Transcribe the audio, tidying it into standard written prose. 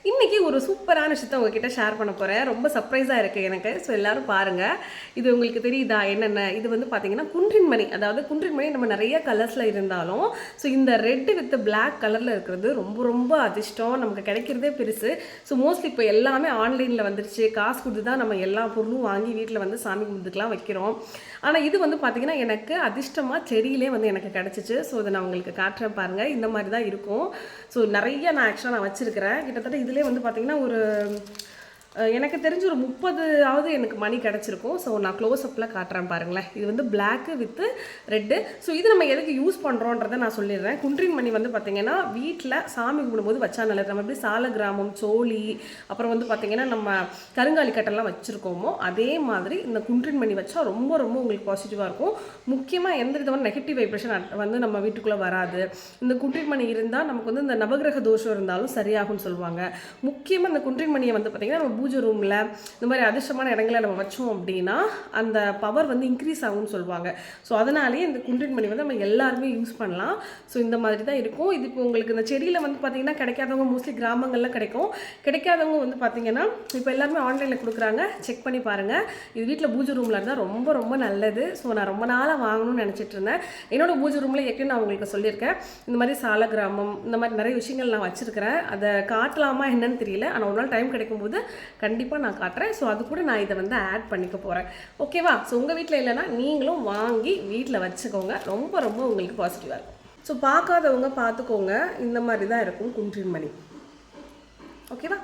இன்றைக்கி ஒரு சூப்பரான விஷயத்தை உங்ககிட்ட ஷேர் பண்ண போகிறேன். ரொம்ப சர்ப்ரைஸாக இருக்குது எனக்கு. ஸோ எல்லோரும் பாருங்கள். இது உங்களுக்கு தெரியுதா என்னென்ன? இது வந்து பார்த்திங்கன்னா குன்றின் மணி. அதாவது குன்றின் மணி நம்ம நிறைய கலர்ஸில் இருந்தாலும் ஸோ இந்த ரெட்டு வித் பிளாக் கலரில் இருக்கிறது ரொம்ப ரொம்ப அதிர்ஷ்டம். நமக்கு கிடைக்கிறதே பெருசு. ஸோ மோஸ்ட்லி இப்போ எல்லாமே ஆன்லைனில் வந்துருச்சு. காசு கொடுத்து தான் நம்ம எல்லா பொருளும் வாங்கி வீட்டில் வந்து சாமி கும்பிட்டுக்கலாம் வைக்கிறோம். ஆனால் இது வந்து பார்த்திங்கன்னா எனக்கு அதிர்ஷ்டமாக செடியிலே வந்து எனக்கு கிடச்சிச்சு. ஸோ இதை நான் உங்களுக்கு காட்டுறேன் பாருங்கள். இந்த மாதிரி தான் இருக்கும். ஸோ நிறைய நான் ஆக்சுவலாக நான் வச்சுருக்கிறேன். கிட்டத்தட்ட இதிலே வந்து பார்த்திங்கன்னா ஒரு எனக்கு தெரிஞ்சு ஒரு 30ஆவது எனக்கு மணி கிடச்சிருக்கும். ஸோ நான் க்ளோஸ்அப்பில் காட்டுறேன் பாருங்களேன். இது வந்து பிளாக்கு வித்து ரெட்டு. ஸோ இது நம்ம எதுக்கு யூஸ் பண்ணுறோன்றதை நான் சொல்லிடுறேன். குன்றின் மணி வந்து பார்த்திங்கன்னா வீட்டில் சாமி கும்பிடும்போது வச்சா நல்லது. நம்ம எப்படி சால கிராமம், சோழி, அப்புறம் வந்து பார்த்திங்கன்னா நம்ம கருங்காலி கட்டெல்லாம் வச்சுருக்கோமோ அதே மாதிரி இந்த குன்றின் மணி வச்சா ரொம்ப ரொம்ப உங்களுக்கு பாசிட்டிவாக இருக்கும். முக்கியமாக எந்த விதமான நெகட்டிவ் வைப்ரேஷன் வந்து நம்ம வீட்டுக்குள்ளே வராது. இந்த குன்றின் மணி இருந்தால் நமக்கு வந்து இந்த நவகிரக தோஷம் இருந்தாலும் சரியாகும்னு சொல்லுவாங்க. முக்கியமாக இந்த குன்றின் மணியை வந்து பார்த்திங்கன்னா நம்ம பூஜை ரூமில் இந்த மாதிரி அதிர்ஷ்டமான இடங்களை நம்ம வச்சோம் அப்படின்னா அந்த பவர் வந்து இன்க்ரீஸ் ஆகும்னு சொல்லுவாங்க. ஸோ அதனாலேயே இந்த குன்றின் மணி வந்து நம்ம எல்லாருமே யூஸ் பண்ணலாம். ஸோ இந்த மாதிரி தான் இருக்கும். இது இப்போ உங்களுக்கு இந்த செடியில் வந்து பார்த்திங்கன்னா கிடைக்காதவங்க மோஸ்ட்லி கிராமங்களில் கிடைக்கும். கிடைக்காதவங்க வந்து பார்த்திங்கன்னா இப்போ எல்லாருமே ஆன்லைனில் கொடுக்குறாங்க. செக் பண்ணி பாருங்கள். இது வீட்டில் பூஜை ரூமில் இருந்தால் ரொம்ப ரொம்ப நல்லது. ஸோ நான் ரொம்ப நாளாக வாங்கணும்னு நினச்சிட்டு இருந்தேன். என்னோட பூஜை ரூமில் ஏற்கனவே நான் உங்களுக்கு சொல்லியிருக்கேன். இந்த மாதிரி சால கிராமம் இந்த மாதிரி நிறைய விஷயங்கள் நான் வச்சுருக்கிறேன். அதை காட்டலாமா என்னன்னு தெரியல. ஆனால் ஒரு நாள் டைம் கிடைக்கும்போது கண்டிப்பாக நான் காட்டுறேன். ஸோ அது கூட நான் இதை வந்து ஆட் பண்ணிக்க போகிறேன். ஓகேவா? ஸோ உங்கள் வீட்டில் இல்லைன்னா நீங்களும் வாங்கி வீட்டில் வச்சுக்கோங்க. ரொம்ப ரொம்ப உங்களுக்கு பாசிட்டிவாக இருக்கும். ஸோ பார்க்காதவங்க பார்த்துக்கோங்க. இந்த மாதிரி தான் இருக்கும் குன்றின் மணி. ஓகேவா?